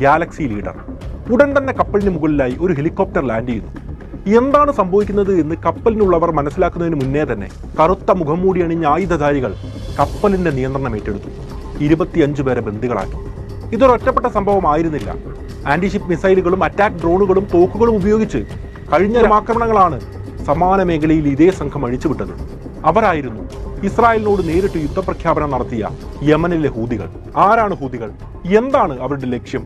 Galaxy leader. ഉടൻ തന്നെ കപ്പലിന് മുകളിലായി ഒരു ഹെലികോപ്റ്റർ ലാൻഡ് ചെയ്തു. എന്താണ് സംഭവിക്കുന്നത് എന്ന് കപ്പലിനുള്ളവർ മനസ്സിലാക്കുന്നതിന് മുന്നേ തന്നെ കറുത്ത മുഖംമൂടി അണിഞ്ഞ ആയുധധാരികൾ കപ്പലിന്റെ നിയന്ത്രണം ഏറ്റെടുത്തു. 25 പേരെ ബന്ദികളാക്കി. ഇതൊരൊറ്റപ്പെട്ട സംഭവമായിരുന്നില്ല. ആന്റിഷിപ്പ് മിസൈലുകളും അറ്റാക്ക് ഡ്രോണുകളും തോക്കുകളും ഉപയോഗിച്ച് കഴിഞ്ഞ ആക്രമണങ്ങളാണ് സമാന മേഖലയിൽ ഇതേ സംഘം അഴിച്ചുവിട്ടത്. അവരായിരുന്നു ഇസ്രായേലിനോട് നേരിട്ട് യുദ്ധപ്രഖ്യാപനം നടത്തിയ യമനിലെ ഹൂതികൾ. ആരാണ് ഹൂതികൾ? എന്താണ് അവരുടെ ലക്ഷ്യം?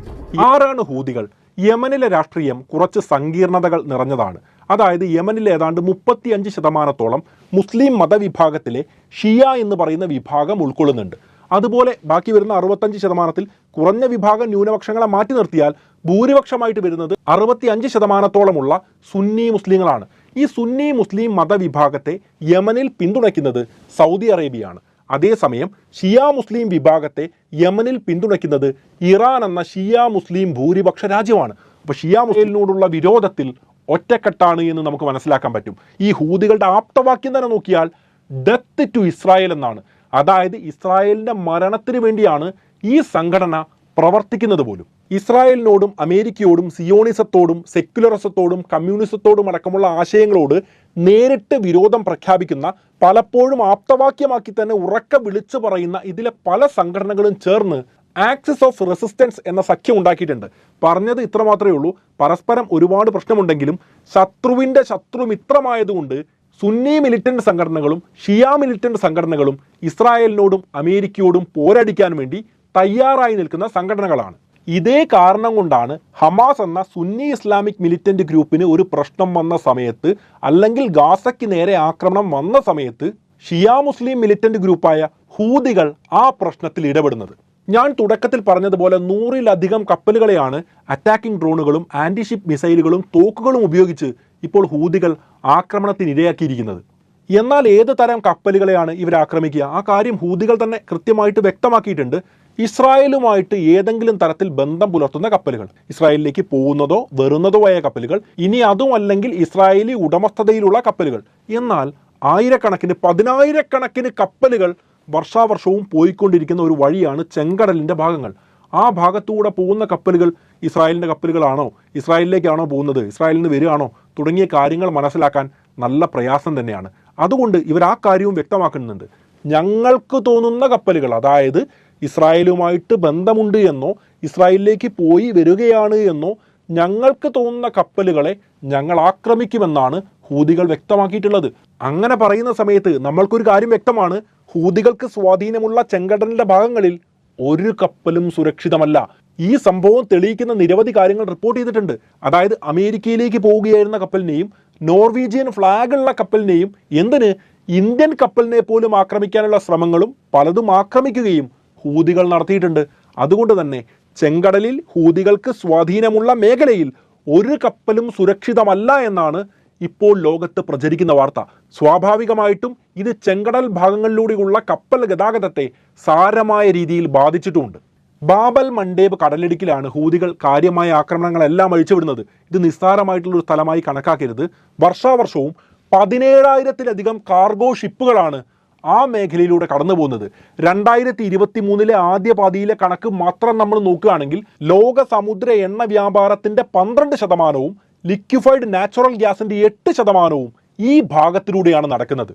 ആരാണ് ഹൂതികൾ? യമനിലെ രാഷ്ട്രീയം കുറച്ച് സങ്കീർണതകൾ നിറഞ്ഞതാണ്. അതായത് യമനിലെ ഏതാണ്ട് 35% മുസ്ലിം മതവിഭാഗത്തിലെ ഷിയ എന്ന് പറയുന്ന വിഭാഗം ഉൾക്കൊള്ളുന്നുണ്ട്. അതുപോലെ ബാക്കി വരുന്ന 65% കുറഞ്ഞ വിഭാഗം ന്യൂനപക്ഷങ്ങളെ മാറ്റി നിർത്തിയാൽ ഭൂരിപക്ഷമായിട്ട് വരുന്നത് 65% സുന്നി മുസ്ലിങ്ങളാണ്. ഈ സുന്നി മുസ്ലിം മതവിഭാഗത്തെ യമനിൽ പിന്തുണയ്ക്കുന്നത് സൗദി അറേബ്യയാണ്. അതേസമയം ഷിയ മുസ്ലിം വിഭാഗത്തെ യമനിൽ പിന്തുണയ്ക്കുന്നത് ഇറാൻ എന്ന ഷിയ മുസ്ലിം ഭൂരിപക്ഷ രാജ്യമാണ്. അപ്പോൾ ഷിയ മുസ്ലിമിനോടുള്ള വിരോധത്തിൽ ഒറ്റക്കെട്ടാണ് എന്ന് നമുക്ക് മനസ്സിലാക്കാൻ പറ്റും. ഈ ഹൂതികളുടെ ആപ്തവാക്യം തന്നെ നോക്കിയാൽ ഡെത്ത് ടു ഇസ്രായേൽ എന്നാണ്. അതായത് ഇസ്രായേലിൻ്റെ മരണത്തിന് വേണ്ടിയാണ് ഈ സംഘടന പ്രവർത്തിക്കുന്നത് പോലും. ഇസ്രായേലിനോടും അമേരിക്കയോടും സിയോണിസത്തോടും സെക്യുലറിസത്തോടും കമ്മ്യൂണിസത്തോടും അടക്കമുള്ള ആശയങ്ങളോട് നേരിട്ട് വിരോധം പ്രഖ്യാപിക്കുന്ന, പലപ്പോഴും ആപ്തവാക്യമാക്കി തന്നെ ഉറക്കെ വിളിച്ചു പറയുന്ന ഇതിലെ പല സംഘടനകളും ചേർന്ന് ആക്സിസ് ഓഫ് റെസിസ്റ്റൻസ് എന്ന സഖ്യം ഉണ്ടാക്കിയിട്ടുണ്ട്. പറഞ്ഞത് ഇത്ര മാത്രമേ ഉള്ളൂ. പരസ്പരം ഒരുപാട് പ്രശ്നമുണ്ടെങ്കിലും ശത്രുവിൻ്റെ ശത്രു മിത്രമായതുകൊണ്ട് സുന്നി മിലിറ്റന്റ് സംഘടനകളും ഷിയ മിലിറ്റന്റ് സംഘടനകളും ഇസ്രായേലിനോടും അമേരിക്കയോടും പോരടിക്കാൻ വേണ്ടി തയ്യാറായി നിൽക്കുന്ന സംഘടനകളാണ്. ഇതേ കാരണം കൊണ്ടാണ് ഹമാസ് എന്ന സുന്നി ഇസ്ലാമിക് മിലിറ്റന്റ് ഗ്രൂപ്പിന് ഒരു പ്രശ്നം വന്ന സമയത്ത്, അല്ലെങ്കിൽ ഗാസയ്ക്ക് നേരെ ആക്രമണം വന്ന സമയത്ത് ഷിയ മുസ്ലിം മിലിറ്റന്റ് ഗ്രൂപ്പായ ഹൂതികൾ ആ പ്രശ്നത്തിൽ ഇടപെടുന്നത്. ഞാൻ തുടക്കത്തിൽ പറഞ്ഞതുപോലെ 100-ലധികം കപ്പലുകളെയാണ് അറ്റാക്കിംഗ് ഡ്രോണുകളും ആന്റിഷിപ്പ് മിസൈലുകളും തോക്കുകളും ഉപയോഗിച്ച് ഇപ്പോൾ ഹൂതികൾ ആക്രമണത്തിന് ഇരയാക്കിയിരിക്കുന്നത്. എന്നാൽ ഏത് തരം കപ്പലുകളെയാണ് ഇവർ ആക്രമിക്കുക? ആ കാര്യം ഹൂതികൾ തന്നെ കൃത്യമായിട്ട് വ്യക്തമാക്കിയിട്ടുണ്ട്. ഇസ്രായേലുമായിട്ട് ഏതെങ്കിലും തരത്തിൽ ബന്ധം പുലർത്തുന്ന കപ്പലുകൾ, ഇസ്രായേലിലേക്ക് പോകുന്നതോ വരുന്നതോ ആയ കപ്പലുകൾ, ഇനി അതുമല്ലെങ്കിൽ ഇസ്രായേലി ഉടമസ്ഥതയിലുള്ള കപ്പലുകൾ. എന്നാൽ ആയിരക്കണക്കിന് 10,000-കണക്കിന് കപ്പലുകൾ വർഷാവർഷവും പോയിക്കൊണ്ടിരിക്കുന്ന ഒരു വഴിയാണ് ചെങ്കടലിൻ്റെ ഭാഗങ്ങൾ. ആ ഭാഗത്തൂടെ പോകുന്ന കപ്പലുകൾ ഇസ്രായേലിൻ്റെ കപ്പലുകളാണോ, ഇസ്രായേലിലേക്കാണോ പോകുന്നത്, ഇസ്രായേലിൽ നിന്ന് വരികയാണോ തുടങ്ങിയ കാര്യങ്ങൾ മനസ്സിലാക്കാൻ നല്ല പ്രയാസം തന്നെയാണ്. അതുകൊണ്ട് ഇവർ ആ കാര്യവും വ്യക്തമാക്കുന്നുണ്ട്. ഞങ്ങൾക്ക് തോന്നുന്ന കപ്പലുകൾ, അതായത് ഇസ്രായേലുമായിട്ട് ബന്ധമുണ്ട് എന്നോ ഇസ്രായേലിലേക്ക് പോയി വരികയാണ് എന്നോ ഞങ്ങൾക്ക് തോന്നുന്ന കപ്പലുകളെ ഞങ്ങൾ ആക്രമിക്കുമെന്നാണ് ഹൂതികൾ വ്യക്തമാക്കിയിട്ടുള്ളത്. അങ്ങനെ പറയുന്ന സമയത്ത് നമ്മൾക്കൊരു കാര്യം വ്യക്തമാണ്. ഹൂതികൾക്ക് സ്വാധീനമുള്ള ചെങ്കടലിൻ്റെ ഭാഗങ്ങളിൽ ഒരു കപ്പലും സുരക്ഷിതമല്ല. ഈ സംഭവം തെളിയിക്കുന്ന നിരവധി കാര്യങ്ങൾ റിപ്പോർട്ട് ചെയ്തിട്ടുണ്ട്. അതായത് അമേരിക്കയിലേക്ക് പോവുകയായിരുന്ന കപ്പലിനെയും നോർവീജിയൻ ഫ്ലാഗുള്ള കപ്പലിനെയും, എന്തിന് ഇന്ത്യൻ കപ്പലിനെ പോലും ആക്രമിക്കാനുള്ള ശ്രമങ്ങളും പലതും ആക്രമിക്കുകയും ഹൂതികൾ നടത്തിയിട്ടുണ്ട്. അതുകൊണ്ട് തന്നെ ചെങ്കടലിൽ ഹൂതികൾക്ക് സ്വാധീനമുള്ള മേഖലയിൽ ഒരു കപ്പലും സുരക്ഷിതമല്ല എന്നാണ് ഇപ്പോൾ ലോകത്ത് പ്രചരിക്കുന്ന വാർത്ത. സ്വാഭാവികമായിട്ടും ഇത് ചെങ്കടൽ ഭാഗങ്ങളിലൂടെയുള്ള കപ്പൽ ഗതാഗതത്തെ സാരമായ രീതിയിൽ ബാധിച്ചിട്ടുമുണ്ട്. ബാബൽ മണ്ടേബ് കടലിടുക്കിലാണ് ഹൂതികൾ കാര്യമായ ആക്രമണങ്ങളെല്ലാം അഴിച്ചുവിടുന്നത്. ഇത് നിസ്സാരമായിട്ടുള്ളൊരു സ്ഥലമായി കണക്കാക്കരുത്. വർഷാവർഷവും 17,000-ലധികം കാർഗോ ഷിപ്പുകളാണ് ആ മേഖലയിലൂടെ കടന്നു പോകുന്നത്. 2023 ആദ്യ പാതിയിലെ കണക്ക് മാത്രം നമ്മൾ നോക്കുകയാണെങ്കിൽ ലോക സമുദ്ര എണ്ണ വ്യാപാരത്തിൻ്റെ 12%, ലിക്വിഫൈഡ് നാച്ചുറൽ ഗ്യാസിൻ്റെ 8% ഈ ഭാഗത്തിലൂടെയാണ് നടക്കുന്നത്.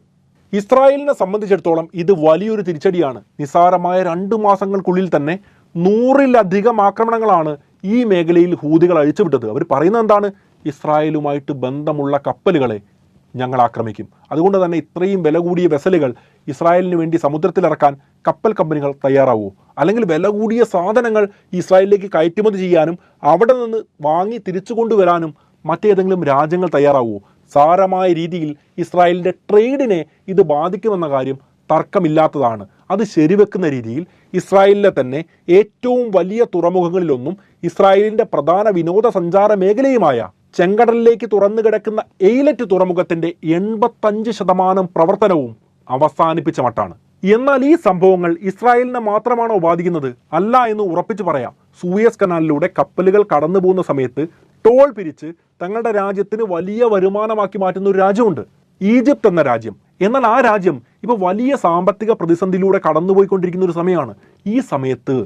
ഇസ്രായേലിനെ സംബന്ധിച്ചിടത്തോളം ഇത് വലിയൊരു തിരിച്ചടിയാണ്. നിസ്സാരമായ 2 മാസങ്ങൾക്കുള്ളിൽ തന്നെ 100-ലധികം ആക്രമണങ്ങളാണ് ഈ മേഖലയിൽ ഹൂതികൾ അഴിച്ചുവിട്ടത്. അവർ പറയുന്നത് എന്താണ്? ഇസ്രായേലുമായിട്ട് ബന്ധമുള്ള കപ്പലുകളെ ഞങ്ങൾ ആക്രമിക്കും. അതുകൊണ്ട് തന്നെ ഇത്രയും വില കൂടിയ വെസലുകൾ ഇസ്രായേലിന് വേണ്ടി സമുദ്രത്തിലിറക്കാൻ കപ്പൽ കമ്പനികൾ തയ്യാറാവുമോ? അല്ലെങ്കിൽ വില കൂടിയ സാധനങ്ങൾ ഇസ്രായേലിലേക്ക് കയറ്റുമതി ചെയ്യാനും അവിടെ നിന്ന് വാങ്ങി തിരിച്ചു കൊണ്ടുവരാനും മറ്റേതെങ്കിലും രാജ്യങ്ങൾ തയ്യാറാവുമോ? സാരമായ രീതിയിൽ ഇസ്രായേലിൻ്റെ ട്രേഡിനെ ഇത് ബാധിക്കുമെന്ന കാര്യം തർക്കമില്ലാത്തതാണ്. അത് ശരിവെക്കുന്ന രീതിയിൽ ഇസ്രായേലിലെ തന്നെ ഏറ്റവും വലിയ തുറമുഖങ്ങളിലൊന്നും ഇസ്രായേലിൻ്റെ പ്രധാന വിനോദസഞ്ചാര മേഖലയുമായ ചെങ്കടലിലേക്ക് തുറന്നു കിടക്കുന്ന എയിലറ്റ് തുറമുഖത്തിൻ്റെ 85% പ്രവർത്തനവും അവസാനിപ്പിച്ച മട്ടാണ്. എന്നാൽ ഈ സംഭവങ്ങൾ ഇസ്രായേലിനെ മാത്രമാണോ ബാധിക്കുന്നത്? അല്ല എന്ന് ഉറപ്പിച്ചു പറയാം. സൂയസ് കനാലിലൂടെ കപ്പലുകൾ കടന്നു പോകുന്ന സമയത്ത് ടോൾ പിരിച്ച് തങ്ങളുടെ രാജ്യത്തിന് വലിയ വരുമാനമാക്കി മാറ്റുന്ന ഒരു രാജ്യമുണ്ട്, ഈജിപ്ത് എന്ന രാജ്യം. എന്നാൽ ആ രാജ്യം ഇപ്പോൾ വലിയ സാമ്പത്തിക പ്രതിസന്ധിയിലൂടെ കടന്നുപോയിക്കൊണ്ടിരിക്കുന്ന ഒരു സമയമാണ്. ഈ സമയത്ത്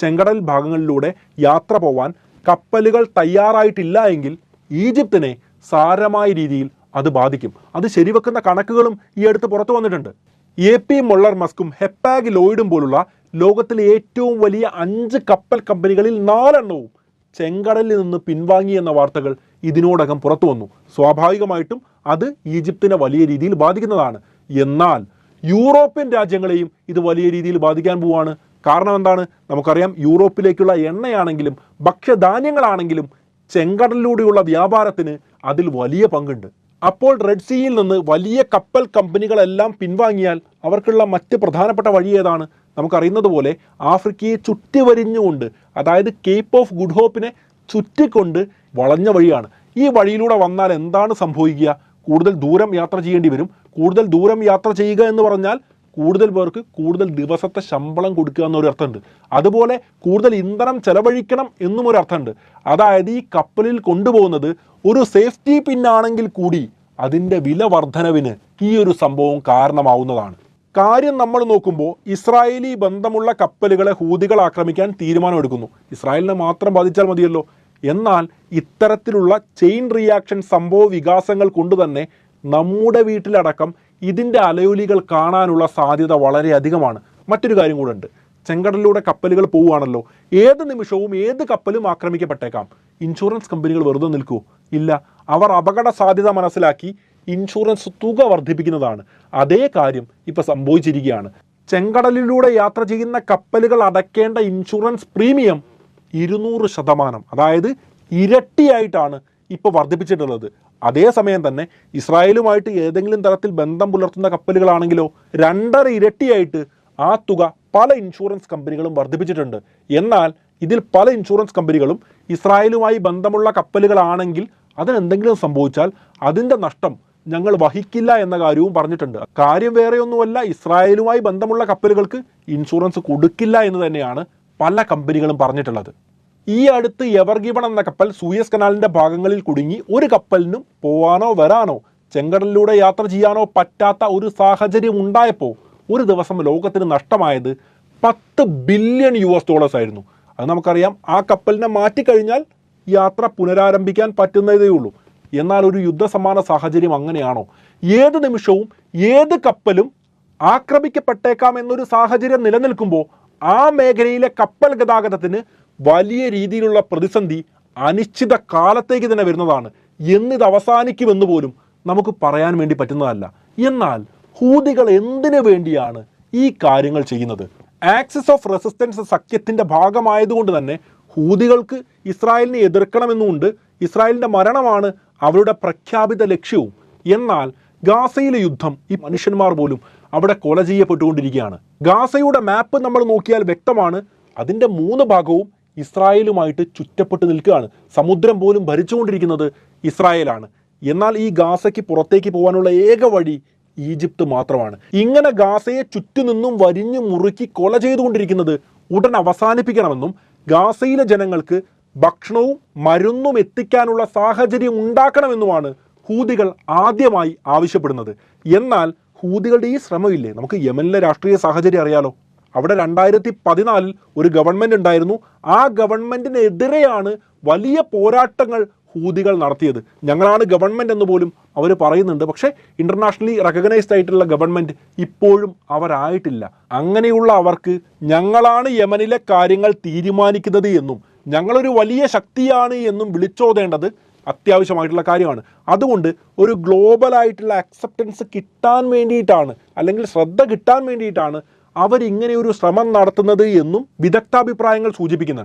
ചെങ്കടൽ ഭാഗങ്ങളിലൂടെ യാത്ര പോവാൻ കപ്പലുകൾ തയ്യാറായിട്ടില്ല എങ്കിൽ ഈജിപ്തിനെ സാരമായ രീതിയിൽ അത് ബാധിക്കും. അത് ശരിവെക്കുന്ന കണക്കുകളും ഈ അടുത്ത് പുറത്തു വന്നിട്ടുണ്ട്. AP മൊള്ളർ മസ്കും ഹെപ്പാഗ് ലോയിഡും പോലുള്ള ലോകത്തിലെ ഏറ്റവും വലിയ 5 കപ്പൽ കമ്പനികളിൽ 4 എണ്ണവും ചെങ്കടലിൽ നിന്ന് പിൻവാങ്ങി എന്ന വാർത്തകൾ ഇതിനോടകം പുറത്തു വന്നു. സ്വാഭാവികമായിട്ടും അത് ഈജിപ്തിനെ വലിയ രീതിയിൽ ബാധിക്കുന്നതാണ്. എന്നാൽ യൂറോപ്യൻ രാജ്യങ്ങളെയും ഇത് വലിയ രീതിയിൽ ബാധിക്കാൻ പോവുകയാണ്. കാരണം എന്താണ്? നമുക്കറിയാം, യൂറോപ്പിലേക്കുള്ള എണ്ണയാണെങ്കിലും ഭക്ഷ്യധാന്യങ്ങളാണെങ്കിലും ചെങ്കടലിലൂടെയുള്ള വ്യാപാരത്തിന് അതിൽ വലിയ പങ്കുണ്ട്. അപ്പോൾ റെഡ് സീയിൽ നിന്ന് വലിയ കപ്പൽ കമ്പനികളെല്ലാം പിൻവാങ്ങിയാൽ അവർക്കുള്ള മറ്റ് പ്രധാനപ്പെട്ട വഴി ഏതാണ്? നമുക്കറിയുന്നത് പോലെ ആഫ്രിക്കയെ ചുറ്റിവരിഞ്ഞുകൊണ്ട്, അതായത് കേപ്പ് ഓഫ് ഗുഡ് ഹോപ്പിനെ ചുറ്റിക്കൊണ്ട് വളഞ്ഞ വഴിയാണ്. ഈ വഴിയിലൂടെ വന്നാൽ എന്താണ് സംഭവിക്കുക? കൂടുതൽ ദൂരം യാത്ര ചെയ്യേണ്ടി വരും. കൂടുതൽ ദൂരം യാത്ര ചെയ്യുക എന്ന് പറഞ്ഞാൽ കൂടുതൽ പേർക്ക് കൂടുതൽ ദിവസത്തെ ശമ്പളം കൊടുക്കുക എന്നൊരു അർത്ഥമുണ്ട്. അതുപോലെ കൂടുതൽ ഇന്ധനം ചെലവഴിക്കണം എന്നും ഒരു അർത്ഥമുണ്ട്. അതായത് ഈ കപ്പലിൽ കൊണ്ടുപോകുന്നത് ഒരു സേഫ്റ്റി പിന്നാണെങ്കിൽ കൂടി അതിൻ്റെ വില വർധനവിന് ഈ ഒരു സംഭവം കാരണമാവുന്നതാണ്. കാര്യം നമ്മൾ നോക്കുമ്പോൾ ഇസ്രായേലി ബന്ധമുള്ള കപ്പലുകളെ ഹൂതികൾ ആക്രമിക്കാൻ തീരുമാനമെടുക്കുന്നു. ഇസ്രായേലിനെ മാത്രം ബാധിച്ചാൽ മതിയല്ലോ. എന്നാൽ ഇത്തരത്തിലുള്ള ചെയിൻ റിയാക്ഷൻ സംഭവ വികാസങ്ങൾ കൊണ്ട് തന്നെ നമ്മുടെ വീട്ടിലടക്കം ഇതിൻ്റെ അലയൊലികൾ കാണാനുള്ള സാധ്യത വളരെ അധികമാണ്. മറ്റൊരു കാര്യം കൂടെ ഉണ്ട്. ചെങ്കടലിലൂടെ കപ്പലുകൾ പോവുകയാണല്ലോ, ഏത് നിമിഷവും ഏത് കപ്പലും ആക്രമിക്കപ്പെട്ടേക്കാം. ഇൻഷുറൻസ് കമ്പനികൾ വെറുതെ നിൽക്കുമോ? ഇല്ല. അവർ അപകട സാധ്യത മനസ്സിലാക്കി ഇൻഷുറൻസ് തുക വർദ്ധിപ്പിക്കുന്നതാണ്. അതേ കാര്യം ഇപ്പോൾ സംഭവിച്ചിരിക്കുകയാണ്. ചെങ്കടലിലൂടെ യാത്ര ചെയ്യുന്ന കപ്പലുകൾ അടയ്ക്കേണ്ട ഇൻഷുറൻസ് പ്രീമിയം 200%, അതായത് ഇരട്ടിയായിട്ടാണ് ഇപ്പോൾ വർദ്ധിപ്പിച്ചിട്ടുള്ളത്. അതേസമയം തന്നെ ഇസ്രായേലുമായിട്ട് ഏതെങ്കിലും തരത്തിൽ ബന്ധം പുലർത്തുന്ന കപ്പലുകളാണെങ്കിലോ 2.5 ഇരട്ടിയായിട്ട് ആ തുക പല ഇൻഷുറൻസ് കമ്പനികളും വർദ്ധിപ്പിച്ചിട്ടുണ്ട്. എന്നാൽ ഇതിൽ പല ഇൻഷുറൻസ് കമ്പനികളും ഇസ്രായേലുമായി ബന്ധമുള്ള കപ്പലുകളാണെങ്കിൽ അതിനെന്തെങ്കിലും സംഭവിച്ചാൽ അതിൻ്റെ നഷ്ടം ഞങ്ങൾ വഹിക്കില്ല എന്ന കാര്യവും പറഞ്ഞിട്ടുണ്ട്. കാര്യം വേറെയൊന്നുമല്ല, ഇസ്രായേലുമായി ബന്ധമുള്ള കപ്പലുകൾക്ക് ഇൻഷുറൻസ് കൊടുക്കില്ല എന്ന് തന്നെയാണ് പല കമ്പനികളും പറഞ്ഞിട്ടുള്ളത്. ഈ അടുത്ത് എവർ ഗിവൺ എന്ന കപ്പൽ സൂയസ് കനാലിൻ്റെ ഭാഗങ്ങളിൽ കുടുങ്ങി ഒരു കപ്പലിനും പോവാനോ വരാനോ ചെങ്കടലിലൂടെ യാത്ര ചെയ്യാനോ പറ്റാത്ത ഒരു സാഹചര്യം ഉണ്ടായപ്പോൾ ഒരു ദിവസം ലോകത്തിന് നഷ്ടമായത് $10 ബില്യൺ ആയിരുന്നു. അത് നമുക്കറിയാം. ആ കപ്പലിനെ മാറ്റിക്കഴിഞ്ഞാൽ യാത്ര പുനരാരംഭിക്കാൻ പറ്റുന്നതേ ഉള്ളൂ. എന്നാൽ ഒരു യുദ്ധസമാന സാഹചര്യം അങ്ങനെയാണോ? ഏത് നിമിഷവും ഏത് കപ്പലും ആക്രമിക്കപ്പെട്ടേക്കാം എന്നൊരു സാഹചര്യം നിലനിൽക്കുമ്പോൾ ആ മേഖലയിലെ കപ്പൽ ഗതാഗതത്തിന് വലിയ രീതിയിലുള്ള പ്രതിസന്ധി അനിശ്ചിത കാലത്തേക്ക് തന്നെ വരുന്നതാണ്. എന്നിത് അവസാനിക്കുമെന്ന് പോലും നമുക്ക് പറയാൻ വേണ്ടി പറ്റുന്നതല്ല. എന്നാൽ ഹൂതികൾ എന്തിനു വേണ്ടിയാണ് ഈ കാര്യങ്ങൾ ചെയ്യുന്നത്? ആക്സിസ് ഓഫ് റെസിസ്റ്റൻസ് സഖ്യത്തിൻ്റെ ഭാഗമായതുകൊണ്ട് തന്നെ ഹൂതികൾക്ക് ഇസ്രായേലിനെ എതിർക്കണമെന്നുമുണ്ട്. ഇസ്രായേലിൻ്റെ മരണമാണ് അവരുടെ പ്രഖ്യാപിത ലക്ഷ്യവും. എന്നാൽ ഗാസയിലെ യുദ്ധം ഈ മനുഷ്യന്മാർ പോലും അവിടെ കൊല ചെയ്യപ്പെട്ടുകൊണ്ടിരിക്കുകയാണ്. ഗാസയുടെ മാപ്പ് നമ്മൾ നോക്കിയാൽ വ്യക്തമാണ്. അതിൻ്റെ 3 ഭാഗവും ഇസ്രായേലുമായിട്ട് ചുറ്റപ്പെട്ട് നിൽക്കുകയാണ്. സമുദ്രം പോലും ഭരിച്ചുകൊണ്ടിരിക്കുന്നത് ഇസ്രായേലാണ്. എന്നാൽ ഈ ഗാസയ്ക്ക് പുറത്തേക്ക് പോകാനുള്ള ഏക വഴി ഈജിപ്ത് മാത്രമാണ്. ഇങ്ങനെ ഗാസയെ ചുറ്റുനിന്നും വരിഞ്ഞു മുറുക്കി കൊല ചെയ്തുകൊണ്ടിരിക്കുന്നത് ഉടൻ അവസാനിപ്പിക്കണമെന്നും ഗാസയിലെ ജനങ്ങൾക്ക് ഭക്ഷണവും മരുന്നും എത്തിക്കാനുള്ള സാഹചര്യം ഉണ്ടാക്കണമെന്നുമാണ് ഹൂതികൾ ആദ്യമായി ആവശ്യപ്പെടുന്നത്. എന്നാൽ ഹൂതികളുടെ ഈ ശ്രമമില്ലേ, നമുക്ക് യമനിലെ രാഷ്ട്രീയ സാഹചര്യം അറിയാലോ. അവിടെ 2014 ഒരു ഗവൺമെൻറ് ഉണ്ടായിരുന്നു. ആ ഗവൺമെൻറ്റിനെതിരെയാണ് വലിയ പോരാട്ടങ്ങൾ ഹൂതികൾ നടത്തിയത്. ഞങ്ങളാണ് ഗവൺമെൻറ് എന്ന് പോലും അവർ പറയുന്നുണ്ട്. പക്ഷേ ഇൻ്റർനാഷണലി റെക്കഗ്നൈസ്ഡ് ആയിട്ടുള്ള ഗവൺമെൻറ് ഇപ്പോഴും അവരായിട്ടില്ല. അങ്ങനെയുള്ള അവർക്ക് ഞങ്ങളാണ് യമനിലെ കാര്യങ്ങൾ തീരുമാനിക്കുന്നത് എന്നും ഞങ്ങളൊരു വലിയ ശക്തിയാണ് എന്നും വിളിച്ചോതേണ്ടത് അത്യാവശ്യമായിട്ടുള്ള കാര്യമാണ്. അതുകൊണ്ട് ഒരു ഗ്ലോബലായിട്ടുള്ള അക്സെപ്റ്റൻസ് കിട്ടാൻ വേണ്ടിയിട്ടാണ്, അല്ലെങ്കിൽ ശ്രദ്ധ കിട്ടാൻ വേണ്ടിയിട്ടാണ് അവരിങ്ങനെ ഒരു ശ്രമം നടത്തുന്നത് എന്നും വിദഗ്ധാഭിപ്രായങ്ങൾ സൂചിപ്പിക്കുന്നുണ്ട്.